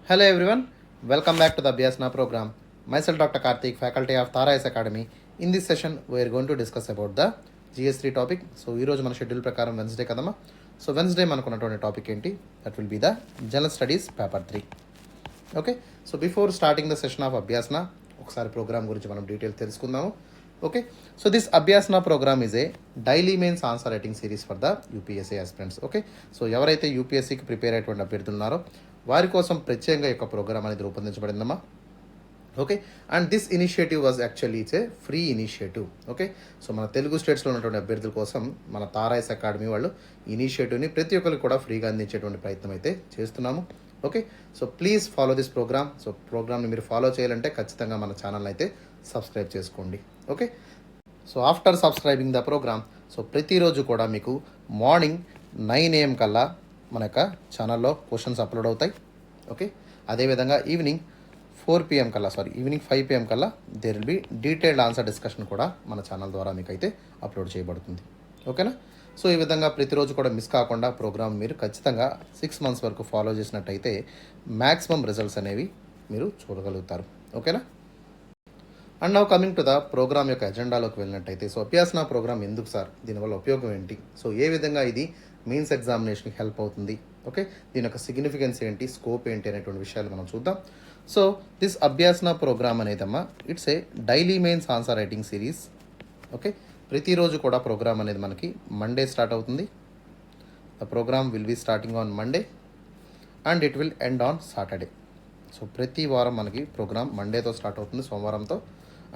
Hello everyone, welcome back to the Abhyasana program. Myself Dr. Karthik, faculty of Tara S Academy. In this session, we are going to discuss about the GS3 topic. So, ఈ రోజు మన schedule ప్రకారం Wednesday కదమ్మా. So Wednesday మనకున్నటువంటి topic ఏంటి? That will be the general studies paper 3. Okay, so before starting the session of Abhyasana ఒకసారి program గురించి మనం డీటెయిల్ తెలుసుకుందాము. Okay, so this Abhyasana program is a daily mains answer writing series for the UPSC aspirants. Okay, so ఎవరైతే యూపీఎస్సీకి prepare అయ్యేటువంటి అభ్యర్థులు ఉన్నారో వారి కోసం ప్రత్యేకంగా యొక్క ప్రోగ్రామ్ అనేది రూపొందించబడిందమ్మా. Okay, and this initiative was actually it's a free initiative. Okay, so మన తెలుగు స్టేట్స్లో ఉన్నటువంటి అభ్యర్థుల కోసం మన తారాయస్ అకాడమీ వాళ్ళు ఇనిషియేటివ్ని ప్రతి ఒక్కరికి కూడా ఫ్రీగా అందించేటువంటి ప్రయత్నం అయితే చేస్తున్నాము. Okay, so please follow this program. So ప్రోగ్రామ్ని మీరు ఫాలో చేయాలంటే ఖచ్చితంగా మన ఛానల్ అయితే సబ్స్క్రైబ్ చేసుకోండి. Okay, so after subscribing the program, so ప్రతిరోజు కూడా మీకు మార్నింగ్ 9 AM కల్లా మన యొక్క ఛానల్లో క్వశ్చన్స్ అప్లోడ్ అవుతాయి. ఓకే, అదేవిధంగా ఈవినింగ్ 5 PM కల్లా there will be detailed answer discussion కూడా మన ఛానల్ ద్వారా మీకు అయితే అప్లోడ్ చేయబడుతుంది. ఓకేనా, సో ఈ విధంగా ప్రతిరోజు కూడా మిస్ కాకుండా ప్రోగ్రామ్ మీరు ఖచ్చితంగా 6 months వరకు ఫాలో చేసినట్టయితే మ్యాక్సిమం రిజల్ట్స్ అనేవి మీరు చూడగలుగుతారు. ఓకేనా, and now coming to the program యొక్క ఎజెండాలోకి వెళ్ళినట్టయితే, సో అభ్యాసన ప్రోగ్రామ్ ఎందుకు సార్, దీనివల్ల ఉపయోగం ఏంటి, సో ఏ విధంగా ఇది మెయిన్స్ ఎగ్జామినేషన్కి హెల్ప్ అవుతుంది, ఓకే దీని యొక్క సిగ్నిఫికెన్స్ ఏంటి, స్కోప్ ఏంటి అనేటువంటి విషయాలు మనం చూద్దాం. సో దిస్ అభ్యాసన ప్రోగ్రామ్ అనేదమ్మా it's a daily mains answer writing series. Okay, ప్రతిరోజు కూడా ప్రోగ్రామ్ అనేది మనకి మండే స్టార్ట్ అవుతుంది. The program will be starting on Monday and it will end on Saturday. So ప్రతి వారం మనకి ప్రోగ్రామ్ మండేతో స్టార్ట్ అవుతుంది, సోమవారంతో,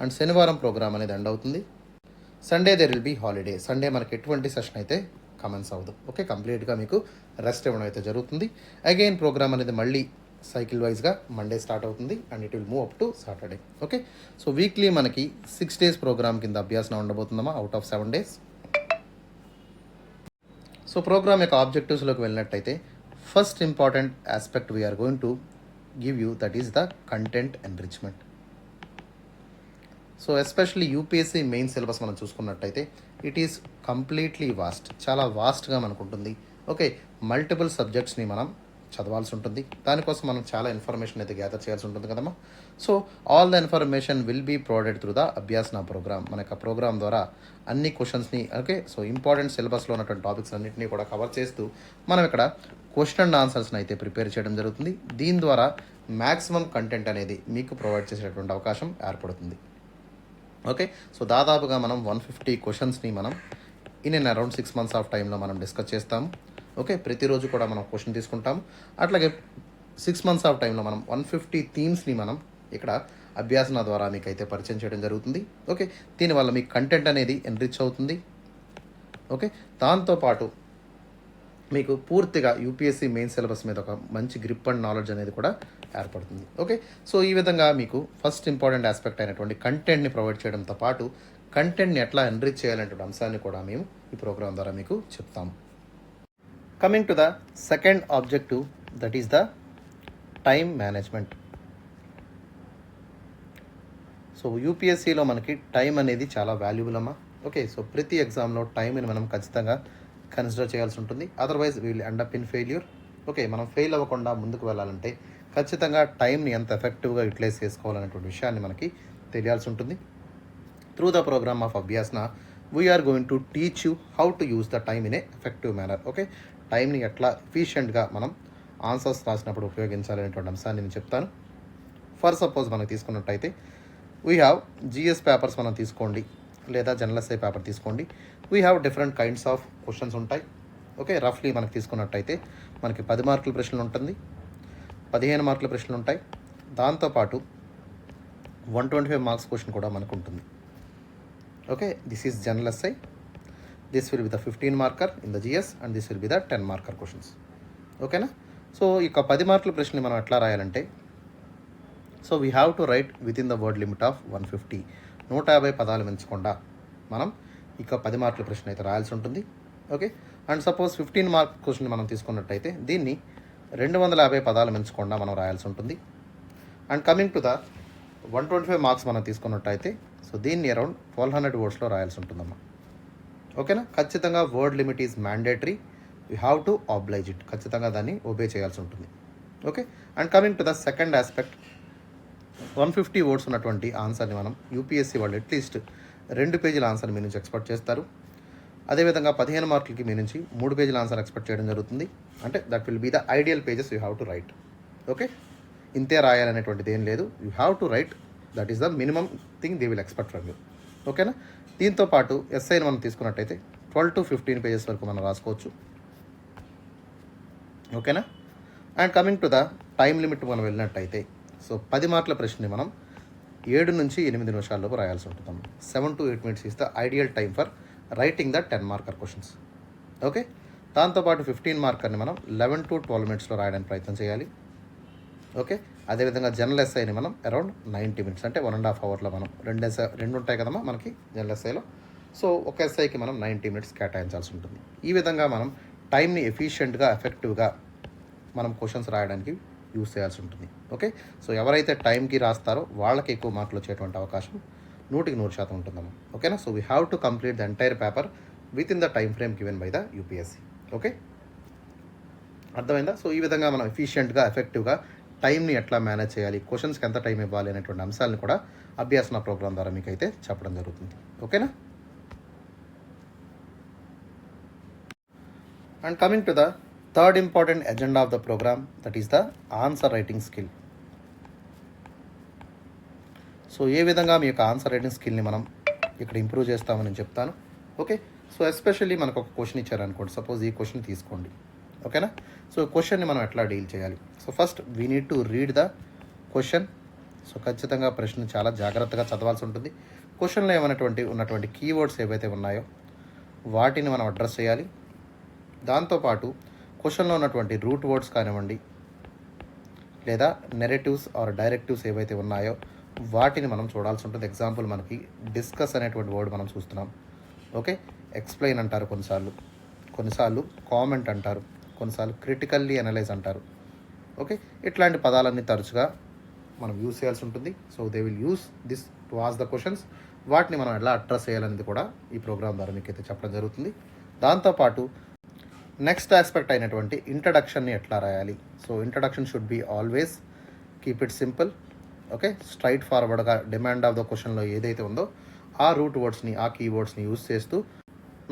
అండ్ శనివారం ప్రోగ్రామ్ అనేది ఎండ్ అవుతుంది. Sunday there will be holiday. Sunday మనకి ఎటువంటి సెషన్ అయితే కమెన్స్ అవ్వదు. ఓకే, కంప్లీట్గా మీకు రెస్ట్ ఇవ్వడం అయితే జరుగుతుంది. అగైన్ ప్రోగ్రామ్ అనేది మళ్ళీ సైకిల్ వైజ్గా మండే స్టార్ట్ అవుతుంది and it will move up to Saturday. Okay, so weekly మనకి 6 days ప్రోగ్రామ్ కింద అభ్యాసన ఉండబోతుందమ్మా out of 7 days. So program యొక్క ఆబ్జెక్టివ్స్లోకి వెళ్ళినట్టయితే first important aspect we are going to give you, that is the content enrichment. So especially UPSC main syllabus మనం చూసుకున్నట్టయితే it is completely vast, చాలా వాస్ట్గా మనకు ఉంటుంది. ఓకే, మల్టిపుల్ సబ్జెక్ట్స్ని మనం చదవాల్సి ఉంటుంది. దానికోసం మనం చాలా ఇన్ఫర్మేషన్ అయితే గ్యాదర్ చేయాల్సి ఉంటుంది కదమ్మా. So all the information will be provided through the Abhyasana program. మన యొక్క ప్రోగ్రామ్ ద్వారా అన్ని క్వశ్చన్స్ని, ఓకే సో ఇంపార్టెంట్ సిలబస్లో ఉన్నటువంటి టాపిక్స్ అన్నింటినీ కూడా కవర్ చేస్తూ మనం ఇక్కడ క్వశ్చన్ అండ్ ఆన్సర్స్ని అయితే ప్రిపేర్ చేయడం జరుగుతుంది. దీని ద్వారా మ్యాక్సిమం కంటెంట్ అనేది మీకు ప్రొవైడ్ చేసేటటువంటి అవకాశం ఏర్పడుతుంది. ఓకే, సో దాదాపుగా మనం 150 క్వశ్చన్స్ని మనం in and around 6 months of టైంలో మనం డిస్కస్ చేస్తాము. ఓకే, ప్రతిరోజు కూడా మనం క్వశ్చన్ తీసుకుంటాము. అట్లాగే 6 months ఆఫ్ టైంలో మనం 150 థీమ్స్ని మనం ఇక్కడ అభ్యాసన ద్వారా మీకు అయితే పరిచయం చేయడం జరుగుతుంది. ఓకే, దీనివల్ల మీకు కంటెంట్ అనేది ఎన్రిచ్ అవుతుంది. ఓకే, దాంతోపాటు మీకు పూర్తిగా యూపీఎస్సీ మెయిన్ సిలబస్ మీద ఒక మంచి గ్రిప్ అండ్ నాలెడ్జ్ అనేది కూడా ఏర్పడుతుంది. ఓకే, సో ఈ విధంగా మీకు ఫస్ట్ ఇంపార్టెంట్ ఆస్పెక్ట్ అయినటువంటి కంటెంట్ని ప్రొవైడ్ చేయడంతో పాటు కంటెంట్ని ఎట్లా ఎన్రిచ్ చేయాలనే అంశాన్ని కూడా మేము ఈ ప్రోగ్రామ్ ద్వారా మీకు చెప్తాము. Coming to the second objective, that is the time management. So యూపీఎస్సీలో మనకి టైం అనేది చాలా వాల్యుబుల్ అమ్మా. ఓకే, సో ప్రతి ఎగ్జామ్లో టైంని మనం ఖచ్చితంగా కన్సిడర్ చేయాల్సి ఉంటుంది. Otherwise we will end up in failure. Okay, మనం ఫెయిల్ అవ్వకుండా ముందుకు వెళ్ళాలంటే ఖచ్చితంగా టైంని ఎంత ఎఫెక్టివ్గా యూటిలైజ్ చేసుకోవాలనేటువంటి విషయాన్ని మనకి తెలియాల్సి ఉంటుంది. Through the programme of Abhyasana we are going to teach you how to use the time in a effective manner. Okay, టైంని ఎట్లా ఎఫిషియెంట్గా మనం ఆన్సర్స్ రాసినప్పుడు ఉపయోగించాలనేటువంటి అంశాన్ని నేను చెప్తాను. ఫర్ సపోజ్ మనం తీసుకున్నట్టయితే వీ హ్యావ్ జిఎస్ పేపర్స్ మనం తీసుకోండి, లేదా జనరల్ ఎస్ఐ పేపర్ తీసుకోండి. We have different kinds of questions ఉంటాయి. ఓకే, రఫ్లీ మనకు తీసుకున్నట్టయితే మనకి 10 మార్కుల ప్రశ్నలు ఉంటుంది, 15 మార్కుల ప్రశ్నలు ఉంటాయి. దాంతోపాటు 125 మార్క్స్ క్వశ్చన్ కూడా మనకు ఉంటుంది. Okay, this is general SI. This will be the 15 marker in the GS and this will be the 10 marker questions. ఓకేనా, సో ఇక 10 మార్కుల ప్రశ్నని మనం ఎట్లా రాయాలంటే, so we have to write within the word limit of 150. 150 పదాలు మించకుండా మనం ఇక 10 మార్కుల ప్రశ్న అయితే రాయాల్సి ఉంటుంది. Okay, and suppose 15 mark question మనం తీసుకున్నట్టయితే దీన్ని 250 పదాలు మించకుండా మనం రాయాల్సి ఉంటుంది. And coming to the 125 marks మనం తీసుకున్నట్టయితే సో దీన్ని అరౌండ్ 1200 wordsలో రాయాల్సి ఉంటుందమ్మా. ఓకేనా, ఖచ్చితంగా word limit is mandatory. You have to oblige it. ఖచ్చితంగా దాన్ని ఒబే చేయాల్సి ఉంటుంది. Okay. And coming to the second aspect, 150 words ఉన్నటువంటి ఆన్సర్ని మనం యూపీఎస్సీ వాళ్ళు అట్లీస్ట్ 2 పేజీల ఆన్సర్ మీ నుంచి ఎక్స్పెక్ట్ చేస్తారు. అదేవిధంగా 15 మార్కులకి మీ నుంచి 3 పేజీల ఆన్సర్ ఎక్స్పెక్ట్ చేయడం జరుగుతుంది. అంటే that will be the ideal pages you have to write. Okay, ఇంతే రాయాలనేటువంటిది ఏం లేదు. You have to write, that is the minimum thing they will expect from you. ఓకేనా. దీంతో పాటు ఎస్ఐని మనం తీసుకున్నట్టయితే 12 to 15 పేజెస్ వరకు మనం రాసుకోవచ్చు. ఓకేనా. And coming to the time limit మనం వెళ్ళినట్టయితే, సో 10 మార్కుల ప్రశ్నని మనం 7 నుంచి 8 నిమిషాల్లోపు రాయాల్సి ఉంటుంది. 7 to 8 minutes is the ideal time for writing the 10 marker questions. Okay. దాంతోపాటు 15 మార్కర్ని మనం 11 to 12 minutesలో రాయడానికి ప్రయత్నం చేయాలి. ఓకే. అదేవిధంగా జనరల్ ఎస్ఐని మనం అరౌండ్ 90 minutes, అంటే 1.5 hourలో మనం రెండు ఉంటాయి కదమ్మా మనకి జనరల్ ఎస్ఐలో. సో ఒక ఎస్ఐకి మనం 90 minutes కేటాయించాల్సి ఉంటుంది. ఈ విధంగా మనం టైంని ఎఫిషియెంట్గా, ఎఫెక్టివ్గా మనం క్వశ్చన్స్ రాయడానికి యూస్ చేయాల్సి ఉంటుంది. ఓకే. సో ఎవరైతే టైంకి రాస్తారో వాళ్ళకి ఎక్కువ మార్కులు వచ్చేటువంటి అవకాశం 100% ఉంటుందమ్మా. ఓకేనా. So we have to complete the entire paper with in the time frame given by the UPSC. Okay, అర్థమైందా. సో ఈ విధంగా మనం ఎఫిషియెంట్గా, ఎఫెక్టివ్గా టైంని ఎట్లా మేనేజ్ చేయాలి, క్వశ్చన్స్కి ఎంత టైం ఇవ్వాలి అనేటువంటి అంశాలను కూడా అభ్యాసన ప్రోగ్రామ్ ద్వారా మీకు అయితే చెప్పడం జరుగుతుంది. ఓకేనా. And coming to the third important agenda of the program, that is the answer writing skill. So ఏ విధంగా మీ యొక్క ఆన్సర్ రైటింగ్ స్కిల్ని మనం ఇక్కడ ఇంప్రూవ్ చేస్తామని నేను చెప్తాను. ఓకే. సో ఎస్పెషల్లీ మనకు ఒక క్వశ్చన్ ఇచ్చారనుకోండి, సపోజ్ ఈ క్వశ్చన్ తీసుకోండి. ఓకేనా. సో క్వశ్చన్ని మనం ఎట్లా డీల్ చేయాలి. So first we need to read the question. So ఖచ్చితంగా ప్రశ్న చాలా జాగ్రత్తగా చదవాల్సి ఉంటుంది. క్వశ్చన్లో ఉన్నటువంటి కీవర్డ్స్ ఏవైతే ఉన్నాయో వాటిని మనం అడ్రస్ చేయాలి. దాంతోపాటు క్వశ్చన్లో ఉన్నటువంటి రూట్ వర్డ్స్ కానివ్వండి, లేదా నెరేటివ్స్ ఆర్ డైరెక్టివ్స్ ఏవైతే ఉన్నాయో వాటిని మనం చూడాల్సి ఉంటుంది. ఎగ్జాంపుల్ మనకి డిస్కస్ అనేటువంటి వర్డ్ మనం చూస్తున్నాం. ఓకే. ఎక్స్ప్లెయిన్ అంటారు కొన్నిసార్లు కామెంట్ అంటారు, కొన్నిసార్లు క్రిటికల్లీ అనలైజ్ అంటారు. ఓకే. ఇట్లాంటి పదాలన్నీ తరచుగా మనం యూస్ చేయాల్సి ఉంటుంది. So they will use this to ask the questions. వాటిని మనం ఎలా అడ్రస్ చేయాలనేది కూడా ఈ ప్రోగ్రామ్ ద్వారా మీకు అయితే చెప్పడం జరుగుతుంది. దాంతోపాటు నెక్స్ట్ ఆస్పెక్ట్ అయినటువంటి ఇంట్రడక్షన్ని ఎట్లా రాయాలి. So introduction should be always keep it simple. Okay. Straight ఫార్వర్డ్గా డిమాండ్ ఆఫ్ ద క్వశ్చన్లో ఏదైతే ఉందో ఆ రూట్ వర్డ్స్ని, ఆ కీవర్డ్స్ని యూస్ చేస్తూ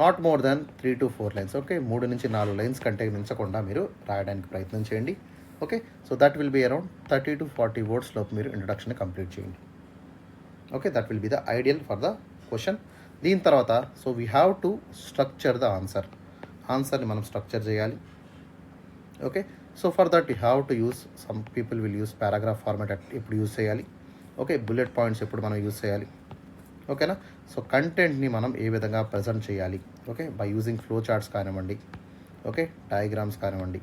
not more than 3 to 4 lines. Okay. 3 నుంచి 4 lines కంటే మించకుండా మీరు రాయడానికి ప్రయత్నం చేయండి. Okay. So that will be around 30 to 40 words లోపు మీరు ఇంట్రడక్షన్ని కంప్లీట్ చేయండి. Okay. That will be the ideal for the question. దీని తర్వాత so we have to structure the ఆన్సర్ని మనం స్ట్రక్చర్ చేయాలి. Okay. So for that you have to use, some people will use paragraph format ఎప్పుడు use చేయాలి. Okay. Bullet points ఎప్పుడు మనం use చేయాలి. ఓకేనా. సో కంటెంట్ని మనం ఏ విధంగా ప్రజెంట్ చేయాలి. Okay. By using flow charts కానివ్వండి, ఓకే, డయాగ్రామ్స్ కానివ్వండి,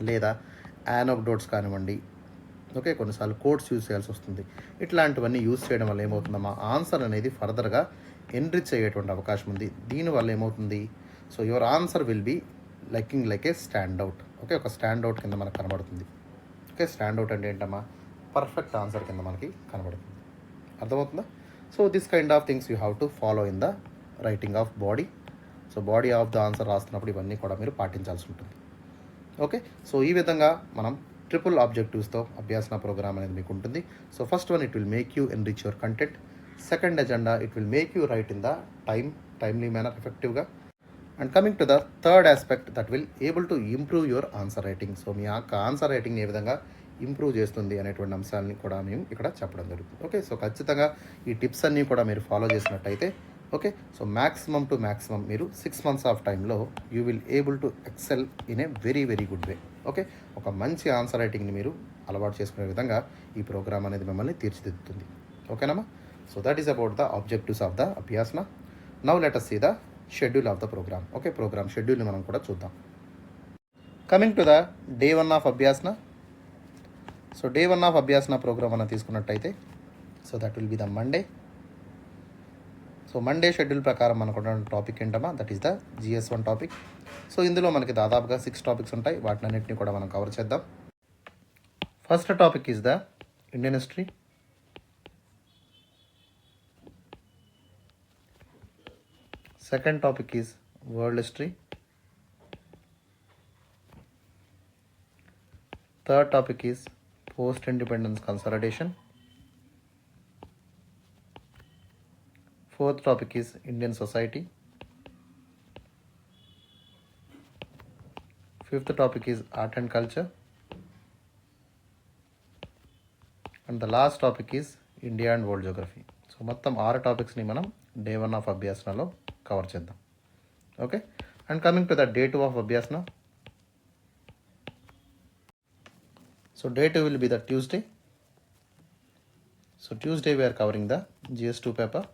లేదా యానోక్డోట్స్ కానివ్వండి. ఓకే. కొన్నిసార్లు కోడ్స్ యూజ్ చేయాల్సి వస్తుంది. ఇట్లాంటివన్నీ యూజ్ చేయడం వల్ల ఏమవుతుందమ్మా, ఆన్సర్ అనేది ఫర్దర్గా ఎన్రిచ్ అయ్యేటువంటి అవకాశం ఉంది. దీనివల్ల ఏమవుతుంది, so your answer will be liking like a stand out. Okay. ఒక స్టాండ్ అవుట్ కింద మనకు కనబడుతుంది. ఓకే. స్టాండ్ అవుట్ అంటే ఏంటమ్మా, పర్ఫెక్ట్ ఆన్సర్ కింద మనకి కనబడుతుంది. అర్థమవుతుందా. So this kind of things you have to follow in the writing of body. So body of the answer రాస్తున్నప్పుడు ఇవన్నీ కూడా మీరు పాటించాల్సి ఉంటుంది. ఓకే. సో ఈ విధంగా మనం ట్రిపుల్ ఆబ్జెక్టివ్స్తో అభ్యాసన ప్రోగ్రామ్ అనేది మీకు ఉంటుంది. So first one, it will make you enrich your content. Second agenda, it will make you write in the timely manner, ఎఫెక్టివ్గా. And coming to the third aspect, that will able to improve your answer writing. So మీ యొక్క answer writing ఏ విధంగా improve చేస్తుంది అనేటువంటి అంశాలని కూడా మేము ఇక్కడ చెప్పడం జరుగుతుంది. ఓకే. సో ఖచ్చితంగా ఈ టిప్స్ అన్నీ కూడా మీరు ఫాలో చేసినట్టయితే, okay, so maximum to maximum మీరు 6 months ఆఫ్ టైంలో you will able to excel in a very very good way. Okay. ఒక మంచి ఆన్సర్ రైటింగ్ని మీరు అలవాటు చేసుకునే విధంగా ఈ ప్రోగ్రామ్ అనేది మిమ్మల్ని తీర్చిదిద్దుతుంది. ఓకేనమ్మా. So that is about the objectives of the Abhyasana. Now let us see the schedule of the program. Okay. Program షెడ్యూల్ని మనం కూడా చూద్దాం. Coming to the day 1 of Abhyasana. So day 1 of Abhyasana program మనం తీసుకున్నట్టయితే, so that will be the Monday. So Monday schedule ప్రకారం మనకు ఉన్న topic ఏంటమ్మా, that is the GS1 topic. So ఇందులో మనకి దాదాపుగా 6 topics ఉంటాయి. వాటినన్నింటినీ కూడా మనం కవర్ చేద్దాం. First topic is the Indian history. Second topic is world history. Third topic is post-independence consolidation. Fourth topic is Indian society. Fifth topic is art and culture. And the last topic is India and world geography. So మొత్తం 6 టాపిక్స్ని మనం day 1 of అభ్యాసనలో cover చేద్దాం. Okay, and coming to the day 2 of Abhyasana. So day 2 will be the Tuesday. So Tuesday we are covering the GS2 paper.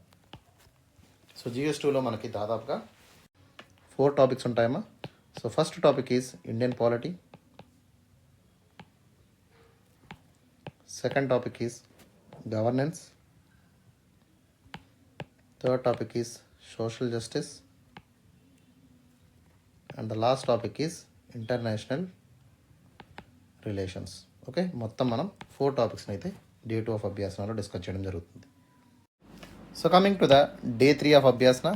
So GS2లో మనకి దాదాపుగా 4 topics ఉంటాయమ్మా. So first topic is Indian polity. Second topic is governance. Third topic is social justice. And the last topic is international relations. Okay, మొత్తం మనం 4 టాపిక్స్ని అయితే day 2 of అభ్యాసనలో discuss చేయడం జరుగుతుంది. So coming to the day 3 of Abhyasana.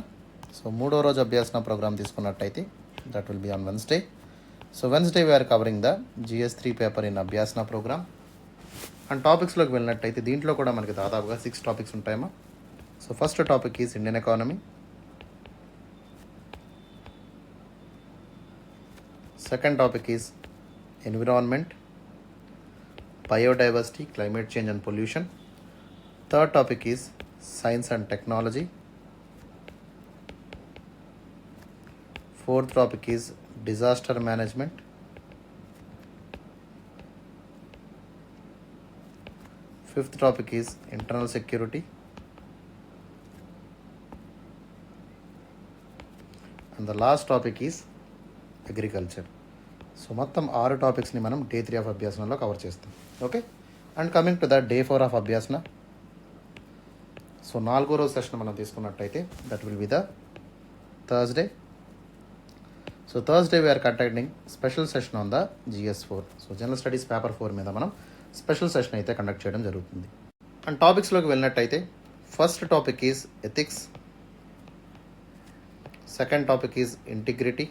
So 3వ రోజు Abhyasana program తీసుకున్నట్టయితే that will be on Wednesday. So Wednesday we are covering the GS3 paper in Abhyasana program. And టాపిక్స్లోకి వెళ్ళినట్టయితే దీంట్లో కూడా మనకి దాదాపుగా 6 టాపిక్స్ ఉంటాయమ్మా. So first topic is Indian economy. Second topic is environment, biodiversity, climate change and pollution. Third topic is science and technology. Fourth topic is disaster management. Fifth topic is internal security. And the last topic is agriculture. So మొత్తం 6 టాపిక్స్ని మనం day 3 of అభ్యాసనలో cover చేస్తాం. Okay, and coming to the day 4 of Abhyasana. So 4వ రోజు session మనం తీసుకున్నట్టయితే that will be the Thursday. So Thursday we're conducting special session on the GS4. So general studies paper 4 మీద మనం స్పెషల్ సెషన్ అయితే conduct చేయడం జరుగుతుంది. అండ్ టాపిక్స్లోకి వెళ్ళినట్టయితే first topic is ethics. Second topic is integrity.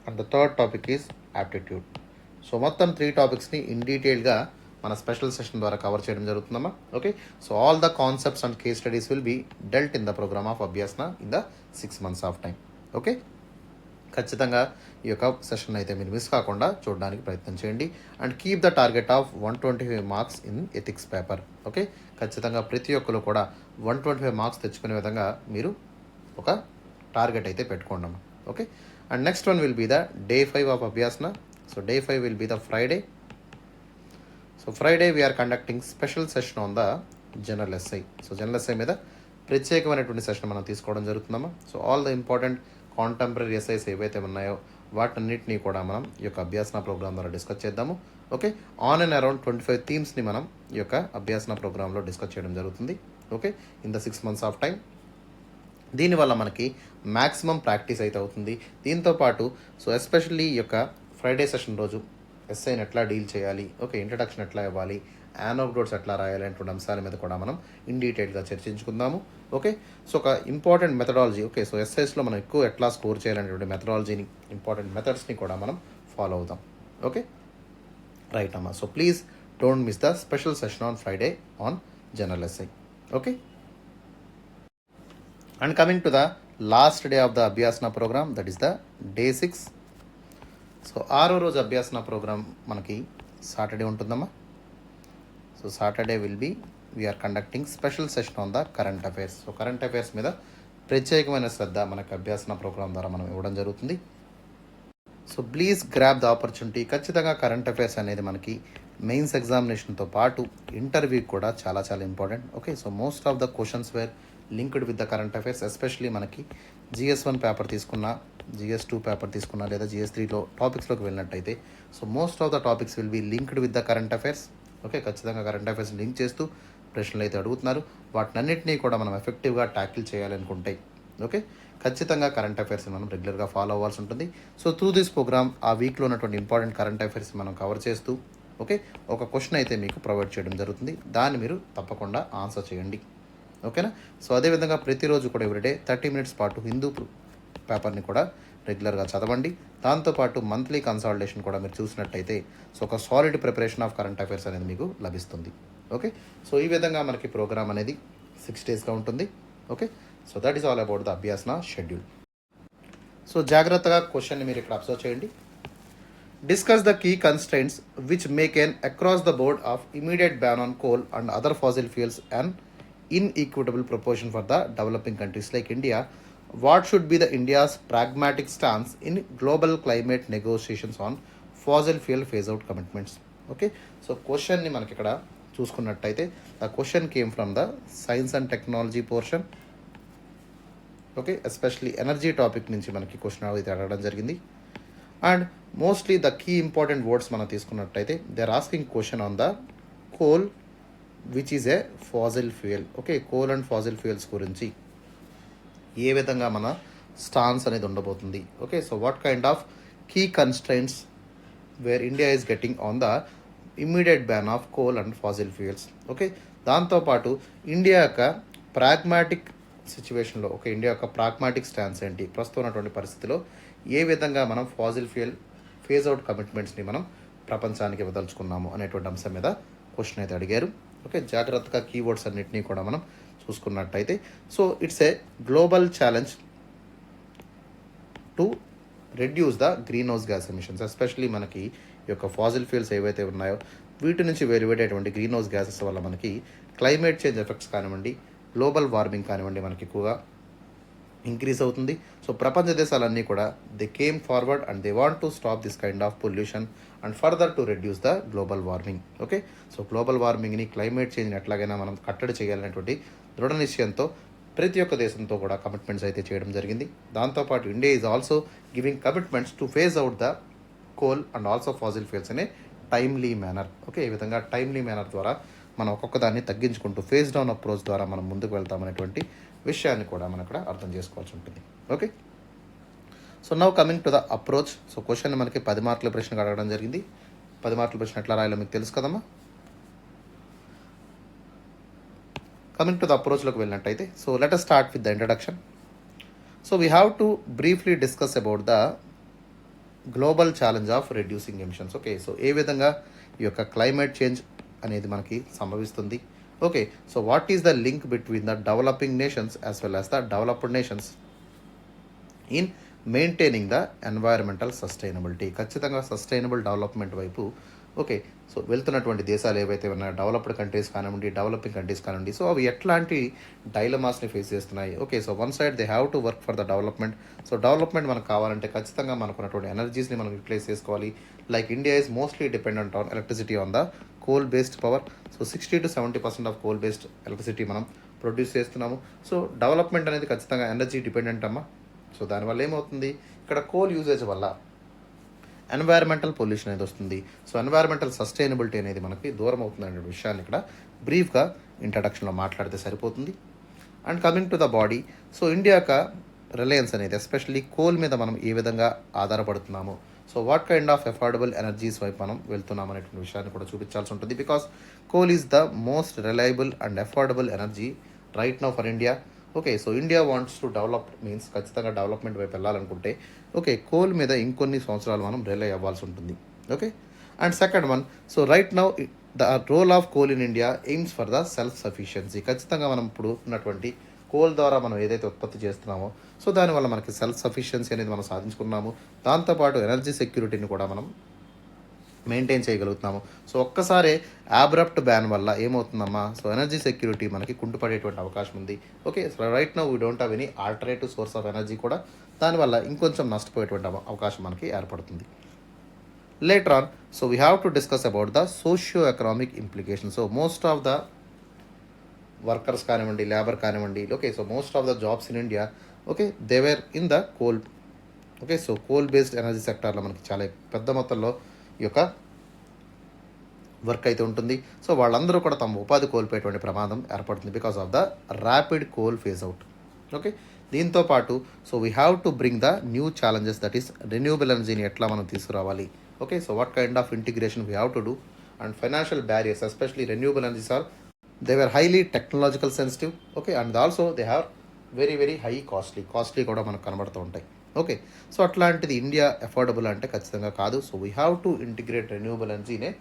And the third topic is aptitude. So మొత్తం 3 టాపిక్స్ని in డీటెయిల్గా మన స్పెషల్ సెషన్ ద్వారా కవర్ చేయడం జరుగుతుందమ్మా. Okay, so all the concepts and case studies will be dealt in the programme of Abhyasana in the 6 months of time. Okay, ఖచ్చితంగా ఈ యొక్క session అయితే మీరు మిస్ కాకుండా చూడడానికి ప్రయత్నం చేయండి. And keep the target of 125 marks in ethics paper. Okay, ఖచ్చితంగా ప్రతి ఒక్కరు కూడా 125 మార్క్స్ తెచ్చుకునే విధంగా మీరు ఒక టార్గెట్ అయితే పెట్టుకోండి. Okay, and next one will be the day 5 of Abhyasana. So day 5 will be the Friday. So Friday we're conducting special session on the general essay. So general essay మీద ప్రత్యేకమైనటువంటి సెషన్ మనం తీసుకోవడం జరుగుతుందమ్మా. So all the important contemporary essays ఏవైతే ఉన్నాయో వాటన్నిటినీ కూడా మనం ఈ యొక్క అభ్యాసన ప్రోగ్రామ్ ద్వారా డిస్కస్ చేద్దాము. ఓకే, ఆన్ అండ్ అరౌండ్ 25 థీమ్స్ని మనం ఈ యొక్క అభ్యాసన ప్రోగ్రాంలో డిస్కస్ చేయడం జరుగుతుంది. Okay, in the 6 months of time. దీనివల్ల మనకి మ్యాక్సిమం ప్రాక్టీస్ అయితే అవుతుంది. దీంతోపాటు సో ఎస్పెషల్లీ ఈ యొక్క ఫ్రైడే సెషన్ రోజు ఎస్ఐని ఎట్లా డీల్ చేయాలి, ఓకే, ఇంట్రడక్షన్ ఎట్లా ఇవ్వాలి, యానోక్డోట్స్ ఎట్లా రాయాలి అటువంటి అంశాల మీద కూడా మనం ఇన్ డీటెయిల్గా చర్చించుకుందాము. ఓకే, సో ఒక ఇంపార్టెంట్ మెథడాలజీ. ఓకే, సో ఎస్ఐస్లో మనం ఎక్కువ ఎట్లా స్కోర్ చేయాలనేటువంటి మెథడాలజీని, ఇంపార్టెంట్ మెథడ్స్ని కూడా మనం ఫాలో అవుతాం. ఓకే, రైట్ అమ్మా. So please don't miss the special session on Friday on general essay. Okay, and coming to the last day of the Abhyasana programme, that is the day 6. So 6వ రోజు Abhyasana programme మనకి Saturday ఉంటుందమ్మా. So Saturday will be we're conducting special session on the current affairs. So current affairs మీద ప్రత్యేకమైన శ్రద్ధ మనకు అభ్యాసన programme ద్వారా మనం ఇవ్వడం జరుగుతుంది. So please grab the opportunity. ఖచ్చితంగా కరెంట్ అఫైర్స్ అనేది మనకి మెయిన్స్ ఎగ్జామినేషన్తో పాటు ఇంటర్వ్యూకి కూడా చాలా చాలా important. Okay, so most of the questions were linked with the current affairs. Especially మనకి GS1 పేపర్ తీసుకున్నా, GS2 పేపర్ తీసుకున్నా, లేదా GS3లో టాపిక్స్లోకి వెళ్ళినట్టయితే so most of the topics will be linked with the current affairs. Okay, ఖచ్చితంగా current affairs link చేస్తూ ప్రశ్నలు అయితే అడుగుతున్నారు. వాటినన్నింటినీ కూడా మనం ఎఫెక్టివ్గా ట్యాకిల్ చేయాలనుకుంటే ఓకే, ఖచ్చితంగా కరెంట్ అఫైర్స్ని మనం రెగ్యులర్గా ఫాలో అవ్వాల్సి ఉంటుంది. సో త్రూ దిస్ ప్రోగ్రామ్ ఆ వీక్లో ఉన్నటువంటి ఇంపార్టెంట్ కరెంట్ అఫైర్స్ మనం కవర్ చేస్తూ ఓకే ఒక క్వశ్చన్ అయితే మీకు ప్రొవైడ్ చేయడం జరుగుతుంది. దాన్ని మీరు తప్పకుండా ఆన్సర్ చేయండి. ఓకేనా. సో అదేవిధంగా ప్రతిరోజు కూడా ఎవ్రీడే 30 minutes పాటు హిందూ పేపర్ని కూడా రెగ్యులర్గా చదవండి. దాంతోపాటు మంత్లీ కన్సల్టేషన్ కూడా మీరు చూసినట్టయితే సో ఒక solid preparation of current affairs అనేది మీకు లభిస్తుంది. ఓకే, సో ఈ విధంగా మనకి ప్రోగ్రామ్ అనేది 6 డేస్గా ఉంటుంది. Okay, so that is all about the Abhyasana schedule. So జాగ్రత్తగా క్వశ్చన్ని మీరు ఇక్కడ అబ్జర్వ్ చేయండి. Discuss the key constraints which make an across the board of immediate ban on coal and other fossil fuels an inequitable proportion for the developing countries like India. What should be the India's pragmatic stance in global climate negotiations on fossil fuel phase out commitments? Okay, so question ni manaki ikkada చూసుకున్నట్టయితే the question came from the science and technology portion. Okay, especially energy topic నుంచి మనకి question అయితే అడగడం జరిగింది. And mostly the key important words మనం తీసుకున్నట్టయితే they are asking question on the coal which is a fossil fuel. Okay, coal and fossil fuels గురించి ఏ విధంగా మన స్టాన్స్ అనేది ఉండబోతుంది. Okay, so what kind of key constraints where India is getting on the immediate ban of coal and fossil fuels. Okay, దాంతోపాటు India యొక్క pragmatic సిచ్యువేషన్లో India యొక్క ప్రాగ్మాటిక్ స్టాన్స్ ఏంటి, ప్రస్తుతం ఉన్నటువంటి పరిస్థితిలో ఏ విధంగా మనం ఫాజిల్ ఫ్యూయల్ ఫేజ్ అవుట్ కమిట్మెంట్స్ని మనం ప్రపంచానికి ఇవ్వదలుచుకున్నాము అనేటువంటి అంశం మీద క్వశ్చన్ అయితే అడిగారు. ఓకే, జాగ్రత్తగా కీవర్డ్స్ అన్నింటినీ కూడా మనం చూసుకున్నట్టయితే so it's a global challenge to reduce the green house gas emissions. Especially మనకి ఈ యొక్క ఫాజిల్ ఫ్యూయల్స్ ఏవైతే ఉన్నాయో వీటి నుంచి వెలువడేటువంటి గ్రీన్ హౌస్ గ్యాసెస్ వల్ల మనకి క్లైమేట్ చేంజ్ ఎఫెక్ట్స్ కానివ్వండి, గ్లోబల్ వార్మింగ్ కానివ్వండి మనకి ఎక్కువగా ఇంక్రీజ్ అవుతుంది. సో ప్రపంచ దేశాలన్నీ కూడా they came forward and they want to stop this kind of pollution and further to reduce the global warming. Okay, so global వార్మింగ్ని, క్లైమేట్ చేంజ్ని ఎట్లాగైనా మనం కట్టడి చేయాలనేటువంటి దృఢ నిశ్చయంతో ప్రతి ఒక్క దేశంతో కూడా కమిట్మెంట్స్ అయితే చేయడం జరిగింది. దాంతోపాటు India is also giving commitments to phase out the coal and also fossil fuels అనే టైమ్లీ మేనర్. ఓకే, ఈ విధంగా టైమ్లీ మేనర్ ద్వారా మనం ఒక్కొక్క దాన్ని తగ్గించుకుంటూ ఫేజ్ డౌన్ అప్రోచ్ ద్వారా మనం ముందుకు వెళ్తామనేటువంటి విషయాన్ని కూడా మనం ఇక్కడ అర్థం చేసుకోవాల్సి ఉంటుంది. Okay, so now coming to the approach. So question మనకి 10 మార్కుల ప్రశ్నకు అడగడం జరిగింది. 10 మార్కుల ప్రశ్న ఎట్లా రాయాలో మీకు తెలుసు కదమ్మా. కమింగ్ టు ద అప్రోచ్లోకి వెళ్ళినట్టయితే so let us start with the introduction. So we have to briefly discuss about the global challenge of reducing emissions. Okay, so ఏ విధంగా ఈ యొక్క క్లైమేట్ చేంజ్ అనేది మనకి సంభవిస్తుంది. Okay, so what is the link between the developing nations as well as the developed nations in maintaining the environmental sustainability. ఖచ్చితంగా sustainable development వైపు okay so వెళ్తున్నటువంటి దేశాలు ఏవైతే ఉన్నాయో డెవలప్డ్ కంట్రీస్ కానివ్వండి, డెవలపింగ్ కంట్రీస్ కానివ్వండి, సో అవి ఎట్లాంటి డైలమాస్ని ఫేస్ చేస్తున్నాయి. Okay, so one side they have to work for the development. So development మనకు కావాలంటే ఖచ్చితంగా మనకున్నటువంటి ఎనర్జీస్ని మనం యూటిలైజ్ చేసుకోవాలి. Like India is mostly dependent on electricity on the coal based power. So 60 to 70% of coal based electricity మనం produce చేస్తున్నాము. So development అనేది ఖచ్చితంగా ఎనర్జీ డిపెండెంట్ అమ్మా. సో దానివల్ల ఏమవుతుంది, ఇక్కడ కోల్ యూజేజ్ వల్ల ఎన్వైరన్మెంటల్ పొల్యూషన్ అనేది వస్తుంది. సో ఎన్వైరన్మెంటల్ సస్టైనబిలిటీ అనేది మనకి దూరం అవుతుంది అనే విషయాన్ని ఇక్కడ బ్రీఫ్గా ఇంట్రడక్షన్లో మాట్లాడితే సరిపోతుంది. And coming to the body, so India యొక్క రిలయన్స్ అనేది ఎస్పెషల్లీ కోల్ మీద మనం ఏ విధంగా ఆధారపడుతున్నాము, so what kind of affordable energies వైపు మనం వెళ్తున్నాం అనేటువంటి విషయాన్ని కూడా చూపించాల్సి ఉంటుంది. Because coal is the most reliable and affordable energy right now for India. Okay, so India wants to develop means ఖచ్చితంగా డెవలప్మెంట్ వైపు వెళ్ళాలనుకుంటే ఓకే కోల్ మీద ఇంకొన్ని సంవత్సరాలు మనం రిలై అవ్వాల్సి ఉంటుంది. Okay, and second one, so right now the role of coal in India aims for the self sufficiency. ఖచ్చితంగా మనం ఇప్పుడు ఉన్నటువంటి కోల్ ద్వారా మనం ఏదైతే ఉత్పత్తి చేస్తున్నామో సో దానివల్ల మనకి సెల్ఫ్ సఫిషియన్సీ అనేది మనం సాధించుకున్నాము. దాంతోపాటు ఎనర్జీ సెక్యూరిటీని కూడా మనం మెయింటైన్ చేయగలుగుతున్నాము. సో ఒక్కసారి అబ్రప్ట్ బ్యాన్ వల్ల ఏమవుతుందమ్మా, సో ఎనర్జీ సెక్యూరిటీ మనకి కుంటుపడేటువంటి అవకాశం ఉంది. Okay, so right now we don't have any alternative source of energy కూడా, దానివల్ల ఇంకొంచెం నష్టపోయేటువంటి అవకాశం మనకి ఏర్పడుతుంది. Later on, so we have to discuss about the socio economic implication. So most of the workers కానివ్వండి, లేబర్ కానివ్వండి, okay so most of the jobs in India okay they were in the coal. Okay, so coal based energy సెక్టార్లో మనకి చాలా పెద్ద మొత్తంలో ఈ యొక్క work అయితే ఉంటుంది. సో వాళ్ళందరూ కూడా తమ ఉపాధి కోల్పోయేటువంటి ప్రమాదం ఏర్పడుతుంది because of the rapid coal phase out. Okay, దీంతో పాటు so we have to bring the new challenges, that is renewable ఎనర్జీని ఎట్లా మనం తీసుకురావాలి. Okay, so what kind of integration we have to do and financial barriers, especially renewable energies are they were highly technological sensitive. Okay, and also they have very very high costly కూడా మనకు కనబడుతూ ఉంటాయి. Okay. So అట్లాంటిది India affordable అంటే ఖచ్చితంగా కాదు. So we have to integrate renewable energy in a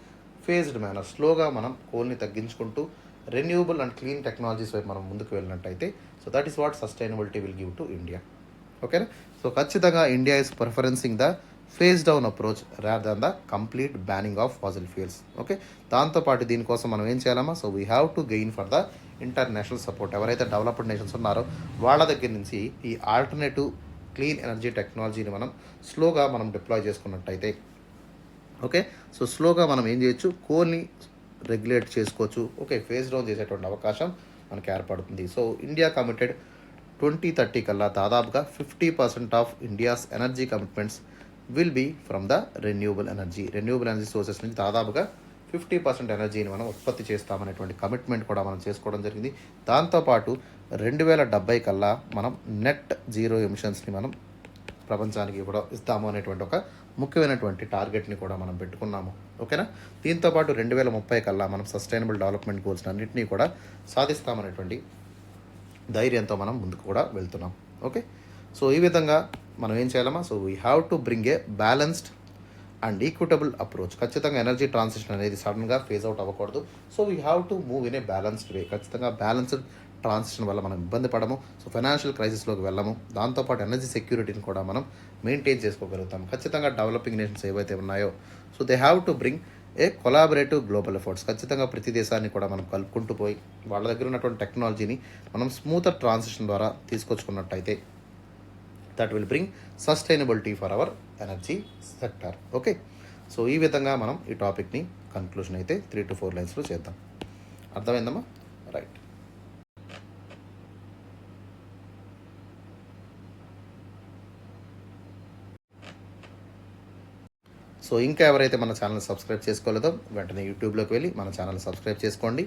phased manner. స్లోగా మనం కోల్‌ని తగ్గించుకుంటూ రెన్యూబుల్ అండ్ క్లీన్ టెక్నాలజీస్ వైపు మనం ముందుకు వెళ్ళినట్టయితే so that is what sustainability will give to India. ఓకేనా. సో ఖచ్చితంగా India is preferencing the phase down approach rather than the complete banning of fossil fuels. Okay. దాంతోపాటు దీనికోసం మనం ఏం చేయాలమ్మా, so we have to gain for the international support. ఎవరైతే developed nations ఉన్నారో వాళ్ళ దగ్గర నుంచి ఈ ఆల్టర్నేటివ్ క్లీన్ ఎనర్జీ టెక్నాలజీని స్లోగా మనం డిప్లాయ్ చేసుకున్నట్టయితే ఓకే. సో స్లోగా మనం ఏం చేయొచ్చు, కోల్ని రెగ్యులేట్ చేసుకోవచ్చు. ఓకే. ఫేస్ డౌన్ చేసేటువంటి అవకాశం మనకి ఏర్పడుతుంది. సో ఇండియా కమిటెడ్ 2030 కల్లా దాదాపుగా 50% of India's energy commitments will be from the renewable energy sources నుంచి దాదాపుగా 50% ఎనర్జీని మనం ఉత్పత్తి చేస్తామనేటువంటి కమిట్మెంట్ కూడా మనం చేసుకోవడం జరిగింది. దాంతోపాటు 2070 కల్లా మనం నెట్ జీరో ఎమిషన్స్ని మనం ప్రపంచానికి కూడా ఇస్తాము అనేటువంటి ఒక ముఖ్యమైనటువంటి టార్గెట్ని కూడా మనం పెట్టుకున్నాము. ఓకేనా. దీంతోపాటు 2030 కల్లా మనం సస్టైనబుల్ డెవలప్మెంట్ గోల్స్ అన్నింటినీ కూడా సాధిస్తామనేటువంటి ధైర్యంతో మనం ముందుకు కూడా వెళ్తున్నాం. ఓకే. సో ఈ విధంగా మనం ఏం చేయాలమ్మా, so we have to bring a balanced and equitable approach. ఖచ్చితంగా ఎనర్జీ ట్రాన్సిషన్ అనేది సడన్గా ఫేజ్ అవుట్ అవ్వకూడదు. So we have to move in a balanced way. ఖచ్చితంగా బ్యాలెన్స్డ్ ట్రాన్సిషన్ వల్ల మనం ఇబ్బంది పడము, సో ఫైనాన్షియల్ క్రైసిస్లోకి వెళ్ళము. దాంతోపాటు ఎనర్జీ సెక్యూరిటీని కూడా మనం మెయింటైన్ చేసుకోగలుగుతాం. ఖచ్చితంగా డెవలపింగ్ నేషన్స్ ఏవైతే ఉన్నాయో so they have to bring A collaborative global efforts. ఖచ్చితంగా ప్రతి దేశాన్ని కూడా మనం కలుపుకుంటూ పోయి వాళ్ళ దగ్గర ఉన్నటువంటి టెక్నాలజీని మనం స్మూతర్ ట్రాన్సిషన్ ద్వారా తీసుకొచ్చుకున్నట్టయితే that will bring sustainability for our energy sector. Okay. So ఈ విధంగా మనం ఈ టాపిక్ని కన్క్లూషన్ అయితే 3 to 4 లైన్స్లో చేద్దాం. అర్థమైందమ్మా? రైట్. సో ఇంకా ఎవరైతే మన ఛానల్ సబ్స్క్రైబ్ చేసుకోలేదో వెంటనే యూట్యూబ్లోకి వెళ్ళి మన ఛానల్ సబ్స్క్రైబ్ చేసుకోండి.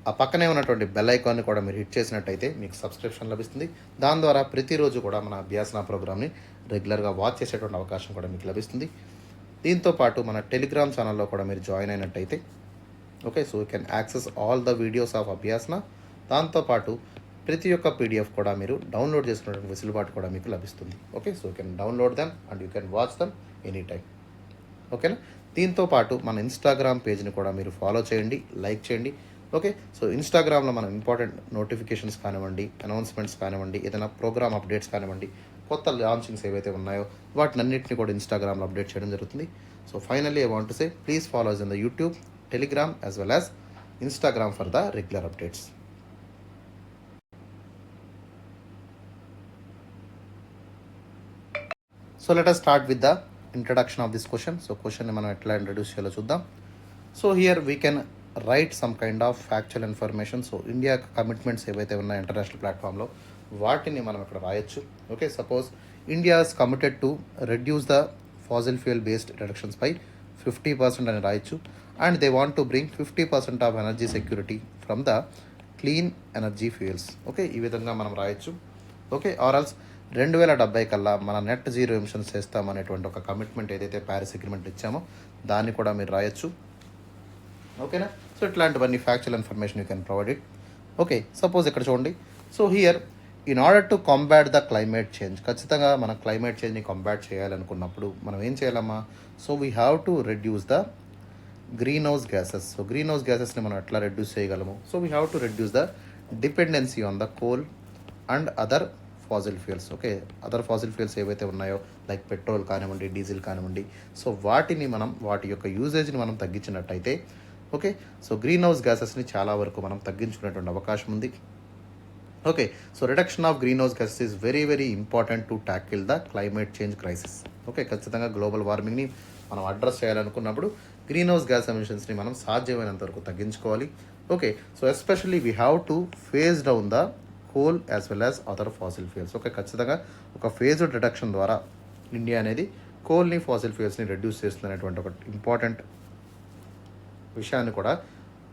ఆ పక్కనే ఉన్నటువంటి బెల్ ఐకాన్ని కూడా మీరు హిట్ చేసినట్టయితే మీకు సబ్స్క్రిప్షన్ లభిస్తుంది. దాని ద్వారా ప్రతిరోజు కూడా మన అభ్యాసన ప్రోగ్రామ్ని రెగ్యులర్గా వాచ్ చేసేటువంటి అవకాశం కూడా మీకు లభిస్తుంది. దీంతోపాటు మన టెలిగ్రామ్ ఛానల్లో కూడా మీరు జాయిన్ అయినట్టయితే okay, so you can access all the videos of Abhyasana. దాంతోపాటు ప్రతి ఒక్క పీడిఎఫ్ కూడా మీరు డౌన్లోడ్ చేసుకునేటువంటి వెసులుబాటు కూడా మీకు లభిస్తుంది. Okay. So you can download them and you can watch them any time. ఓకేనా. దీంతోపాటు మన ఇన్స్టాగ్రామ్ పేజ్ని కూడా మీరు ఫాలో చేయండి, లైక్ చేయండి. ఓకే. సో ఇన్స్టాగ్రామ్లో మనం ఇంపార్టెంట్ నోటిఫికేషన్స్ కానివ్వండి, అనౌన్స్మెంట్స్ కానివ్వండి, ఏదైనా ప్రోగ్రామ్ అప్డేట్స్ కానివ్వండి, కొత్త లాంచింగ్స్ ఏవైతే ఉన్నాయో వాటిని అన్నింటినీ కూడా ఇన్స్టాగ్రామ్లో అప్డేట్ చేయడం జరుగుతుంది. So finally I want to say please follow us in the YouTube, Telegram as well as Instagram for the regular updates. So let us start with the introduction of this question. So క్వశ్చన్ని మనం ఎట్లా introduce చేయాలో చూద్దాం. So here we can write some kind of factual information. So India commitments ఏవైతే ఉన్నాయో international ప్లాట్ఫామ్లో వాటిని మనం ఇక్కడ రాయొచ్చు. Okay. Suppose India is committed to reduce the Faasil fuel based reductions by 50% అని రాయొచ్చు. And they want to bring 50% of energy security from the clean energy fuels. Okay. ఈ విధంగా మనం రాయొచ్చు. ఓకే. ఆర్ఎల్స్ 2070 కల్లా మన నెట్ జీరో ఎమిషన్స్ చేస్తామనేటువంటి ఒక కమిట్మెంట్ ఏదైతే ప్యారిస్ అగ్రిమెంట్ ఇచ్చామో దాన్ని కూడా మీరు రాయొచ్చు. ఓకేనా. సో ఇట్లాంటివన్నీ factual information you can provide it. Okay. Suppose ఇక్కడ చూడండి. So here in order to combat the climate change, ఖచ్చితంగా మనం క్లైమేట్ చేంజ్ని కాంబాట్ చేయాలనుకున్నప్పుడు మనం ఏం చేయాలమ్మా, so we have to reduce the greenhouse gases. So greenhouse గ్యాసెస్ని మనం ఎట్లా రెడ్యూస్ చేయగలము, so we have to reduce the dependency on the coal and other fossil fuels. Okay. Other fossil fuels ఏవైతే ఉన్నాయో like petrol కానివ్వండి, diesel కానివ్వండి, so వాటిని మనం వాటి యొక్క యూసేజ్ని మనం తగ్గించినట్టయితే ఓకే, సో గ్రీన్ హౌస్ గ్యాసెస్ని చాలా వరకు మనం తగ్గించుకునేటువంటి అవకాశం ఉంది. Okay. So reduction of green house gases is very very important to tackle the climate change crisis. Okay. ఖచ్చితంగా గ్లోబల్ వార్మింగ్ని మనం అడ్రస్ చేయాలనుకున్నప్పుడు గ్రీన్ హౌస్ గ్యాస్ ఎమిషన్స్ని మనం సాధ్యమైనంత వరకు తగ్గించుకోవాలి. Okay. So especially we have to phase down the coal as well as other fossil fuels. Okay. ఖచ్చితంగా ఒక phased reduction ద్వారా ఇండియా అనేది కోల్ని, ఫాసిల్ ఫ్యూయల్స్ని రెడ్యూస్ చేస్తుందనేటువంటి ఒక ఇంపార్టెంట్ విషయాన్ని కూడా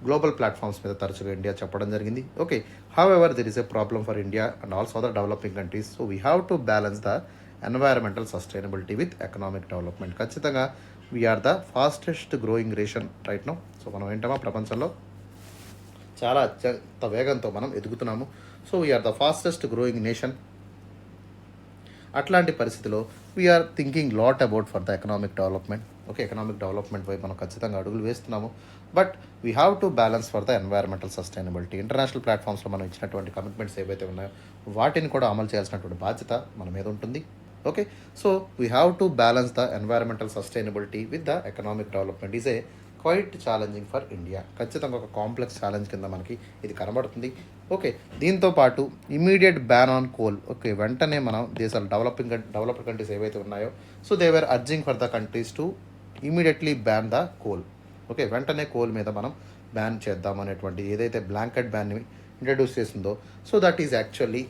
గ్లోబల్ ప్లాట్ఫామ్స్ మీద తరచుగా ఇండియా చెప్పడం జరిగింది. Okay. However there is a problem for India and also other developing countries. So we have to balance the environmental sustainability with economic development. ఖచ్చితంగా we're the fastest growing nation right now. So మనం ఏంటమా ప్రపంచంలో చాలా అత్యంత వేగంతో మనం ఎదుగుతున్నాము. So we're the fastest growing nation అట్లాంటి పరిస్థితిలో we're thinking lot about for the economic development. Okay, economic development వైపు మనం ఖచ్చితంగా అడుగులు వేస్తున్నాము. But we have to balance for the environmental sustainability. International ప్లాట్ఫామ్స్లో మనం ఇచ్చినటువంటి కమిట్మెంట్స్ ఏవైతే ఉన్నాయో వాటిని కూడా అమలు చేయాల్సినటువంటి బాధ్యత మన మీద ఉంటుంది. Okay, so we have to balance the environmental sustainability with the economic development is a quite challenging for India. ఖచ్చితంగా ఒక కాంప్లెక్స్ ఛాలెంజ్ కింద మనకి ఇది కనబడుతుంది. ఓకే, దీంతో పాటు immediate ban on coal. Okay, వెంటనే మనం దేశాలు డెవలప్డ్ కంట్రీస్ ఏవైతే ఉన్నాయో so they were urging for the countries to immediately ban the coal. Okay, వెంటనే కోల్ మీద మనం బ్యాన్ చేద్దాం అనేటువంటి ఏదైతే బ్లాంకెట్ బ్యాన్ని ఇంట్రడ్యూస్ చేసిందో so that is actually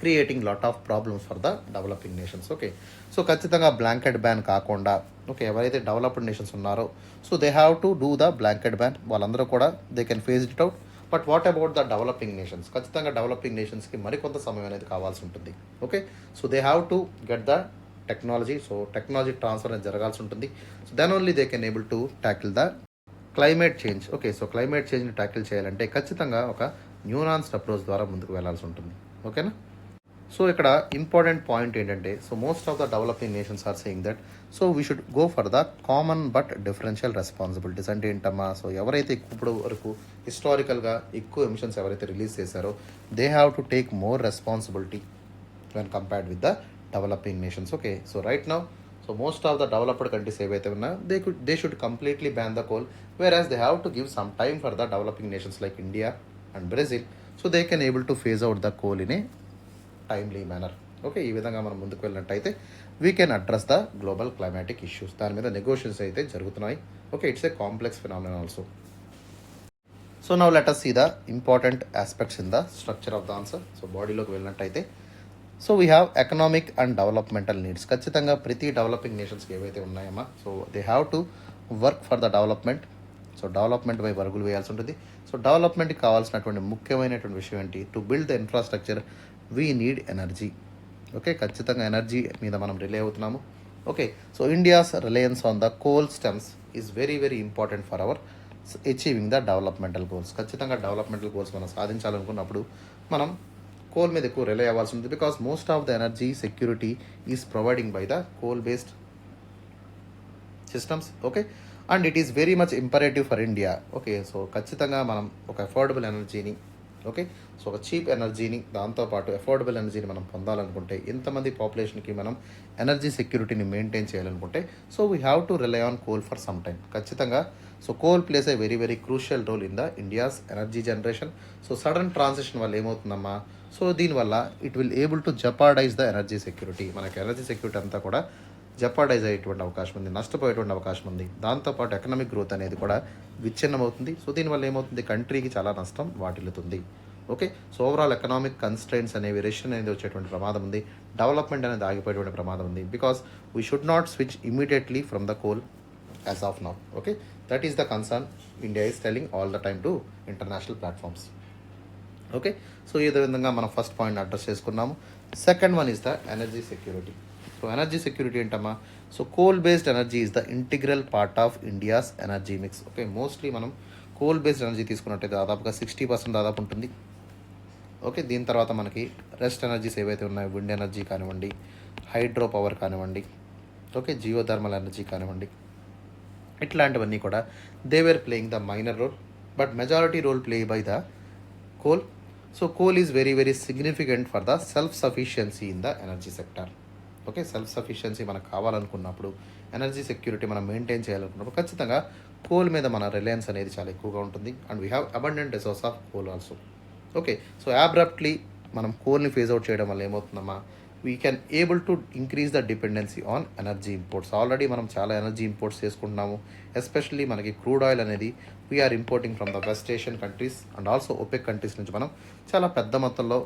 creating lot of problems for the developing nations. Okay, so ఖచ్చితంగా blanket ban కాకుండా okay ఎవరైతే డెవలప్డ్ నేషన్స్ ఉన్నారో so they have to do the blanket ban. వాళ్ళందరూ కూడా they can phase it out. But what about the developing nations? ఖచ్చితంగా developing నేషన్స్కి మరికొంత సమయం అనేది కావాల్సి ఉంటుంది. Okay, so they have to get the technology. So technology transfer అనేది జరగాల్సి ఉంటుంది. So then only they can able to tackle the climate change. Okay, so climate చేంజ్ని ట్యాకిల్ చేయాలంటే ఖచ్చితంగా ఒక న్యూనాన్స్డ్ అప్రోచ్ ద్వారా ముందుకు వెళ్లాల్సి ఉంటుంది. ఓకేనా? సో ఇక్కడ ఇంపార్టెంట్ పాయింట్ ఏంటంటే so most of the developing nations are saying that so we should go for the common but differential responsibilities. అంటే ఏంటమ్మా, సో ఎవరైతే ఇప్పుడు వరకు హిస్టారికల్గా ఎక్కువ ఎమిషన్స్ ఎవరైతే రిలీజ్ చేశారో they have to take more responsibility when compared with the developing nations. Okay, so right now so most of the developed countries ఏవైతే ఉన్నాయో they should completely ban the coal, where as they have to give some time for the developing nations like India and Brazil so they can able to phase out the coal in a timely manner. Okay, ఈ విధంగా మనం ముందుకు వెళ్ళినట్టయితే we can address the global climatic issues. దాని మీద negotiations అయితే జరుగుతున్నాయి. Okay, it's a complex phenomenon also. So now let us see the important aspects in the structure of the answer. So బాడీలోకి వెళ్ళినట్టయితే so we have economic and developmental needs. ఖచ్చితంగా ప్రతి developing నేషన్స్కి ఏవైతే ఉన్నాయమ్మా so they have to work for the development. So development వైపు అరుగులు వేయాల్సి ఉంటుంది. సో డెవలప్మెంట్కి కావాల్సినటువంటి ముఖ్యమైనటువంటి విషయం ఏంటి? To build the infrastructure we need energy. Okay, ఖచ్చితంగా ఎనర్జీ మీద మనం రిలే అవుతున్నాము. Okay, so India's Reliance on the coal stems is very very important for hour achieving the developmental goals. ఖచ్చితంగా డెవలప్మెంటల్ గోల్స్ మనం సాధించాలనుకున్నప్పుడు మనం కోల్ మీద ఎక్కువ relay అవ్వాల్సి ఉంటుంది. Because most of the energy security is providing by the coal based systems. Okay, and it is very much imperative for India. Okay, so ఖచ్చితంగా మనం ఒక అఫోర్డబుల్ ఎనర్జీని ఓకే సో ఒక చీప్ ఎనర్జీని దాంతోపాటు అఫోర్డబుల్ ఎనర్జీని మనం పొందాలనుకుంటే ఇంతమంది పాపులేషన్కి మనం ఎనర్జీ సెక్యూరిటీని మెయింటైన్ చేయాలనుకుంటే so we have to rely on coal for some time. ఖచ్చితంగా so coal plays a very very crucial role in the India's energy generation. So sudden transition వల్ల ఏమవుతుందమ్మా సో దీనివల్ల it will able to jeopardize the energy security. మనకి energy security అంతా కూడా జపార్డైజ్ అయ్యేటువంటి అవకాశం ఉంది, నష్టపోయేటువంటి అవకాశం ఉంది. దాంతోపాటు ఎకనామిక్ గ్రోత్ అనేది కూడా విచ్ఛిన్నమవుతుంది. సో దీనివల్ల ఏమవుతుంది, కంట్రీకి చాలా నష్టం వాటిల్లుతుంది. Okay, so overall economic constraints అనేవి రెషన్ అనేది వచ్చేటువంటి ప్రమాదం ఉంది. డెవలప్మెంట్ అనేది ఆగిపోయేటువంటి ప్రమాదం ఉంది. Because we should not switch immediately from the coal as of now. Okay, that is the concern India is telling all the time to international ప్లాట్ఫామ్స్. ఓకే, సో ఈ విధంగా మనం ఫస్ట్ పాయింట్ అడ్రస్ చేసుకున్నాము. Second one is the energy security. So energy security ఏంటమ్మా, so coal based energy is the integral part of India's energy mix. Okay, mostly మనం coal based energy తీసుకున్నట్టయితే దాదాపుగా 60% దాదాపు ఉంటుంది. ఓకే, దీని తర్వాత మనకి రెస్ట్ ఎనర్జీస్ ఏవైతే ఉన్నాయో విండ్ ఎనర్జీ కానివ్వండి, హైడ్రో పవర్ కానివ్వండి, ఓకే జియోథర్మల్ ఎనర్జీ కానివ్వండి, ఇట్లాంటివన్నీ కూడా they were playing the minor role but majority role play by the coal. So coal is very very significant for the self sufficiency in the energy sector. Okay, self sufficiency మనకు కావాలనుకున్నప్పుడు energy security మనం maintain చేయాలనుకున్నప్పుడు ఖచ్చితంగా coal మీద మన Reliance అనేది చాలా ఎక్కువగా ఉంటుంది. And we have abundant resource of coal also. Okay, so abruptly మనం కోల్ని ఫేజ్ అవుట్ చేయడం వల్ల ఏమవుతుందమ్మా, we can able to increase the dependency on energy imports. Already మనం చాలా ఎనర్జీ ఇంపోర్ట్స్ చేసుకుంటున్నాము. ఎస్పెషల్లీ మనకి క్రూడ్ ఆయిల్ అనేది we're importing from the West Asian countries and also OPEC countries నుంచి మనం చాలా పెద్ద మొత్తంలో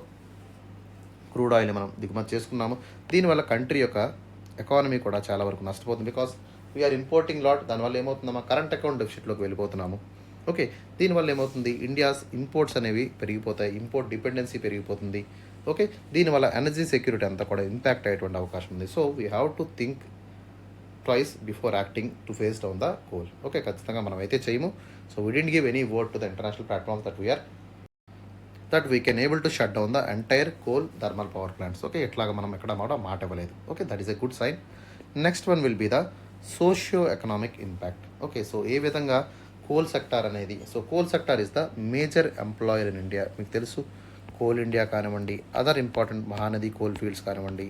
క్రూడ్ ఆయిల్ని మనం దిగుమతి చేసుకున్నాము. దీనివల్ల కంట్రీ యొక్క ఎకానమీ కూడా చాలా వరకు నష్టపోతుంది. Because we're importing lot. దానివల్ల ఏమవుతుందమ్మా, కరెంట్ అకౌంట్ డెఫిసిట్లోకి వెళ్ళిపోతున్నాము. ఓకే, దీనివల్ల ఏమవుతుంది, ఇండియాస్ ఇంపోర్ట్స్ అనేవి పెరిగిపోతాయి, ఇంపోర్ట్ డిపెండెన్సీ పెరిగిపోతుంది. ఓకే, దీనివల్ల ఎనర్జీ సెక్యూరిటీ అంతా కూడా ఇంపాక్ట్ అయ్యేటువంటి అవకాశం ఉంది. So we have to think twice before acting to phase down the coal. Okay, ఖచ్చితంగా మనం అయితే చేయము. So we didn't give any word to the international platforms that we're that we can able to shut down the entire coal thermal power plants. Okay, ఇట్లాగా మనం ఎక్కడ మాట ఇవ్వలేదు. Okay, that is a good sign. Next one will be the socio economic impact. Okay, so ఏ విధంగా coal sector అనేది, so coal sector is the major employer in India. మీకు తెలుసు, కోల్ ఇండియా కానివ్వండి, other important Mahanadi coal fields కానివ్వండి,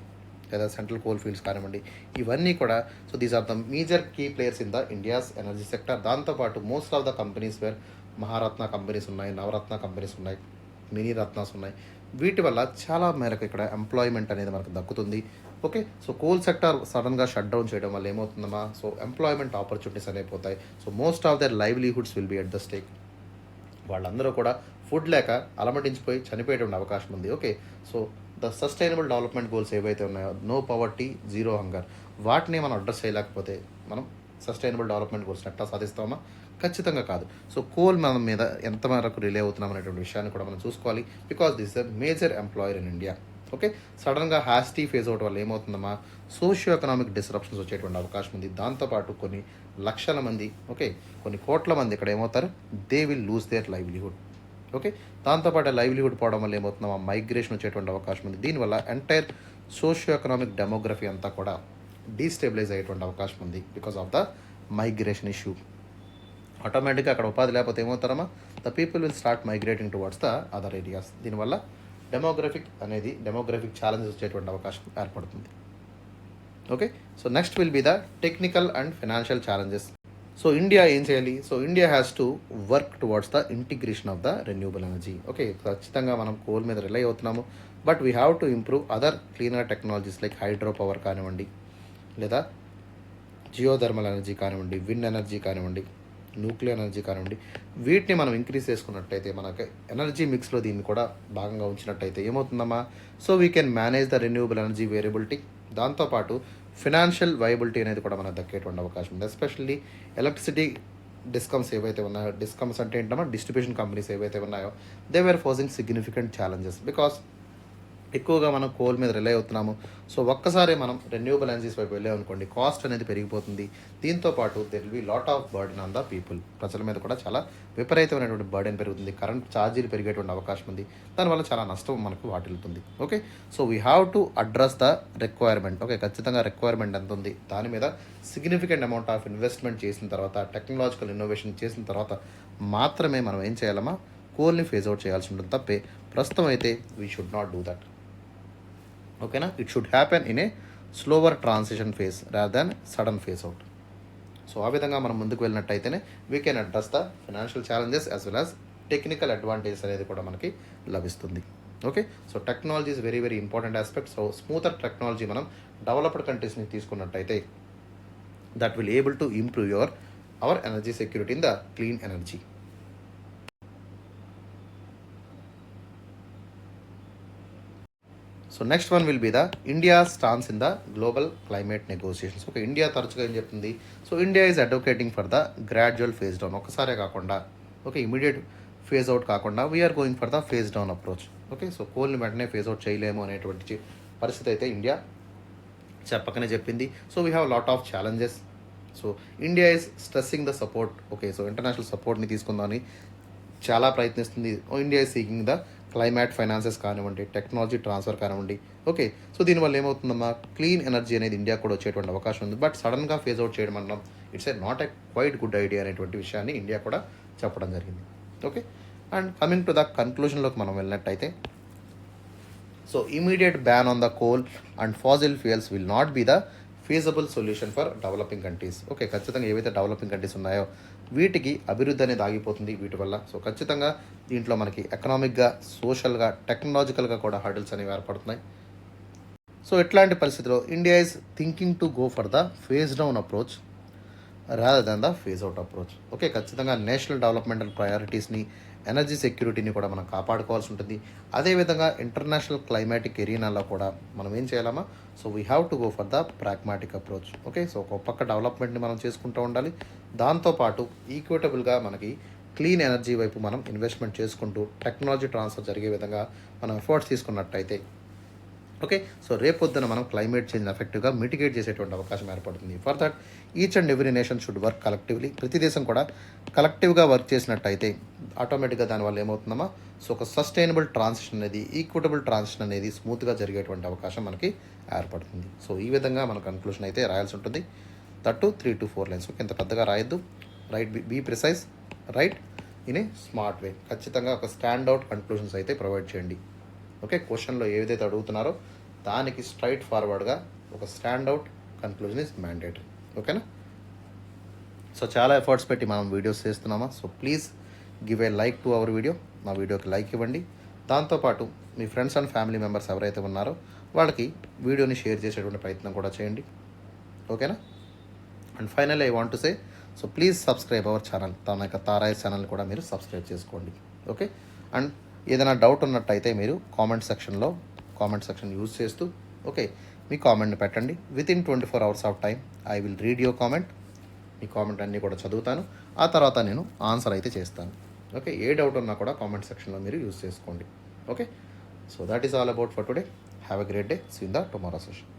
లేదా central coal fields కానివ్వండి, ఇవన్నీ కూడా so these are the major key players in the India's energy sector. దాంతోపాటు most of the companies where Maharatna companies ఉన్నాయి, నవరత్న కంపెనీస్ ఉన్నాయి, మినీ రత్నాస్ ఉన్నాయి. వీటి వల్ల చాలా మేరకు ఇక్కడ ఎంప్లాయ్మెంట్ అనేది మనకు దక్కుతుంది. ఓకే, సో కోల్ సెక్టర్ సడన్గా షట్ డౌన్ చేయడం వల్ల ఏమవుతుందమ్మా, సో ఎంప్లాయ్మెంట్ ఆపర్చునిటీస్ అనేవి పోతాయి. So most of their livelihoods will be at the stake. వాళ్ళందరూ కూడా ఫుడ్ లేక అలమటించిపోయి చనిపోయేటువంటి అవకాశం ఉంది. Okay, so the sustainable development goals ఏవైతే ఉన్నాయో, నో పవర్టీ, జీరో హంగర్, వాటిని మనం అడ్రస్ చేయలేకపోతే మనం సస్టైనబుల్ డెవలప్మెంట్ గోల్స్ ఎట్లా సాధిస్తామా? ఖచ్చితంగా కాదు. సో కోల్ మన మీద ఎంత మేరకు రిలే అవుతున్నాం అనేటువంటి విషయాన్ని కూడా మనం చూసుకోవాలి. Because this the major employer in India. Okay, సడన్గా హ్యాస్టీ ఫేజ్ అవుట్ వల్ల ఏమవుతుందమ్మా, సోషియో ఎకనామిక్ డిస్రప్షన్స్ వచ్చేటువంటి అవకాశం ఉంది. దాంతోపాటు కొన్ని లక్షల మంది, ఓకే, కొన్ని కోట్ల మంది ఇక్కడ ఏమవుతారు, they will lose their livelihood. Okay, దాంతోపాటు లైవ్లీహుడ్ పోవడం వల్ల ఏమవుతుందమ్మా, మైగ్రేషన్ వచ్చేటువంటి అవకాశం ఉంది. దీనివల్ల ఎంటైర్ సోషియో ఎకనామిక్ డెమోగ్రఫీ అంతా కూడా డీస్టెబిలైజ్ అయ్యేటువంటి అవకాశం ఉంది because of the migration issue. ఆటోమేటిక్గా అక్కడ ఉపాధి లేకపోతే ఏమవుతారమ్మా, the people will start migrating towards the other areas. దీనివల్ల డెమోగ్రఫిక్ ఛాలెంజెస్ వచ్చేటువంటి అవకాశం ఏర్పడుతుంది. Okay, so next will be the technical and financial challenges. So India ఏం చేయాలి, so India has to work towards the integration of the renewable energy. Okay, ఖచ్చితంగా మనం coal మీద rely అవుతున్నాము, but we have to improve other cleaner technologies like hydro power కానివ్వండి, లేదా geothermal energy కానివ్వండి, wind energy కానివ్వండి, న్యూక్లియర్ ఎనర్జీ కానివ్వండి. వీటిని మనం ఇంక్రీజ్ చేసుకున్నట్టయితే, మనకి ఎనర్జీ మిక్స్లో దీన్ని కూడా భాగంగా ఉంచినట్టయితే ఏమవుతుందమ్మా, so we can manage the renewable energy variability. దాంతోపాటు ఫినాన్షియల్ వైబిలిటీ అనేది కూడా మనకు దక్కేటువంటి అవకాశం ఉంది. ఎస్పెషల్లీ ఎలక్ట్రిసిటీ డిస్కమ్స్ ఏవైతే ఉన్నాయో, డిస్కమ్స్ అంటే ఏంటమ్మా, డిస్ట్రిబ్యూషన్ కంపెనీస్ ఏవైతే ఉన్నాయో, they were facing significant challenges because ఎక్కువగా మనం కోల్ మీద రిలై అవుతున్నాము. సో ఒక్కసారి మనం రెన్యూబుల్ ఎనర్జీస్ వైపు వెళ్ళామనుకోండి, కాస్ట్ అనేది పెరిగిపోతుంది. దీంతోపాటు there will be lot of burden on the people. ప్రజల మీద కూడా చాలా విపరీతమైనటువంటి బర్డెన్ పెరుగుతుంది. కరెంట్ ఛార్జీలు పెరిగేటువంటి అవకాశం ఉంది. దానివల్ల చాలా నష్టం మనకు వాటిల్లుతుంది. Okay, so we have to address the requirement. Okay, ఖచ్చితంగా రిక్వైర్మెంట్ ఎంత ఉంది, దాని మీద సిగ్నిఫికెంట్ అమౌంట్ ఆఫ్ ఇన్వెస్ట్మెంట్ చేసిన తర్వాత, టెక్నాలజికల్ ఇన్నోవేషన్ చేసిన తర్వాత మాత్రమే మనం ఏం చేయాలమ్మా, కోల్ని ఫేజ్ అవుట్ చేయాల్సి ఉంటుంది. తప్పే ప్రస్తుతం అయితే we should not do that. ఓకేనా, it should happen in a slower transition phase rather than sudden phase out. So ఆ విధంగా మనం ముందుకు వెళ్ళినట్టయితేనే we can address the financial challenges as well as technical advantages అనేది కూడా మనకి లభిస్తుంది. Okay, so technology is very very important aspect. So smoother technology మనం డెవలప్డ్ కంట్రీస్ని తీసుకున్నట్టయితే that will able to improve our energy security in the clean energy. So next one will be the India stance in the global climate negotiations. Okay, India తరచుగా ఏం చెప్తుంది, so India is advocating for the gradual phase down. ఒకసారే కాకుండా, okay, immediate phase out కాకుండా we are going for the phase down approach. Okay, so కోల్ని వెంటనే phase out చేయలేము అనేటువంటి పరిస్థితి అయితే ఇండియా చెప్పకనే చెప్పింది. So we have lot of challenges. So India is stressing the support. Okay, so international సపోర్ట్ని తీసుకుందామని చాలా ప్రయత్నిస్తుంది. India is seeking the climate finances కానివ్వండి, టెక్నాలజీ ట్రాన్స్ఫర్ కానివ్వండి. ఓకే, సో దీనివల్ల ఏమవుతుందమ్మా, క్లీన్ ఎనర్జీ అనేది ఇండియా కూడా వచ్చేటువంటి అవకాశం ఉంది. బట్ సడన్గా ఫేజ్ అవుట్ చేయడం అన్నాం, it's not a quite good idea అనేటువంటి విషయాన్ని ఇండియా కూడా చెప్పడం జరిగింది. Okay, and coming to the కన్క్లూషన్లోకి మనం వెళ్ళినట్టయితే, so immediate ban on the coal and fossil fuels will not be the feasible solution for developing countries. Okay, ఖచ్చితంగా ఏవైతే డెవలపింగ్ కంట్రీస్ ఉన్నాయో వీటికి అభివృద్ధి అనేది ఆగిపోతుంది వీటి వల్ల. సో ఖచ్చితంగా దీంట్లో మనకి ఎకనామిక్గా, సోషల్గా, టెక్నాలజికల్గా కూడా హర్డిల్స్ అనేవి ఏర్పడుతున్నాయి. సో ఇట్లాంటి పరిస్థితిలో India is thinking to go for the phase down approach rather than the phase out approach. Okay, ఖచ్చితంగా నేషనల్ డెవలప్మెంటల్ ప్రయారిటీస్ని, ఎనర్జీ సెక్యూరిటీని కూడా మనం కాపాడుకోవాల్సి ఉంటుంది. అదేవిధంగా ఇంటర్నేషనల్ క్లైమాటిక్ ఎరీనాలో కూడా మనం ఏం చేయాలమ్మా, so we have to go for the pragmatic approach. Okay, so ఒక పక్క డెవలప్మెంట్ని మనం చేసుకుంటూ ఉండాలి, దాంతోపాటు ఈక్విటబుల్గా మనకి క్లీన్ ఎనర్జీ వైపు మనం ఇన్వెస్ట్మెంట్ చేసుకుంటూ టెక్నాలజీ ట్రాన్స్ఫర్ జరిగే విధంగా మనం ఎఫర్ట్స్ తీసుకున్నట్టయితే, ఓకే, సో రేపొద్దున మనం క్లైమేట్ చేంజ్ ఎఫెక్టివ్గా మిటిగేట్ చేసేటువంటి అవకాశం ఏర్పడుతుంది. For that each and every nation should work collectively. ప్రతి దేశం కూడా కలెక్టివ్గా వర్క్ చేసినట్టయితే ఆటోమేటిక్గా దానివల్ల ఏమవుతుందమ్మా, సో ఒక సస్టైనబుల్ ట్రాన్సిషన్ అనేది, ఈక్విటబుల్ ట్రాన్సిషన్ అనేది స్మూత్గా జరిగేటువంటి అవకాశం మనకి ఏర్పడుతుంది. సో ఈ విధంగా మన కన్క్లూషన్ అయితే రాయాల్సి ఉంటుంది. That 3 to 4 lines. ఓకే, ఇంత పెద్దగా రాయొద్దు. Right, be precise, right in a smart way. ఖచ్చితంగా ఒక స్టాండ్ అవుట్ కన్క్లూషన్స్ అయితే ప్రొవైడ్ చేయండి. ఓకే, క్వశ్చన్లో ఏదైతే అడుగుతున్నారో దానికి స్ట్రైట్ ఫార్వర్డ్గా ఒక stand out conclusion is mandatory. ఓకేనా? సో చాలా ఎఫర్ట్స్ పెట్టి మనం వీడియోస్ చేస్తున్నామా, so please give a like to our video. నా వీడియోకి లైక్ ఇవ్వండి. దాంతోపాటు మీ ఫ్రెండ్స్ అండ్ ఫ్యామిలీ మెంబర్స్ ఎవరైతే ఉన్నారో వాళ్ళకి వీడియోని షేర్ చేసేటువంటి ప్రయత్నం కూడా చేయండి. ఓకేనా? And finally I want to say, so please subscribe our channel. తన యొక్క తారాయ్ ఛానల్ కూడా మీరు సబ్స్క్రైబ్ చేసుకోండి. ఓకే, అండ్ ఏదైనా డౌట్ ఉన్నట్టయితే మీరు కామెంట్ సెక్షన్ యూజ్ చేస్తూ ఓకే మీ కామెంట్ని పెట్టండి. Within 24 hours of time I will read your comment. Me comment అన్నీ కూడా చదువుతాను, ఆ తర్వాత నేను ఆన్సర్ అయితే చేస్తాను. ఓకే, ఏ డౌట్ ఉన్నా కూడా కామెంట్ సెక్షన్లో మీరు యూజ్ చేసుకోండి. Okay, so that is all about for today. Have a great day. See in the tomorrow session.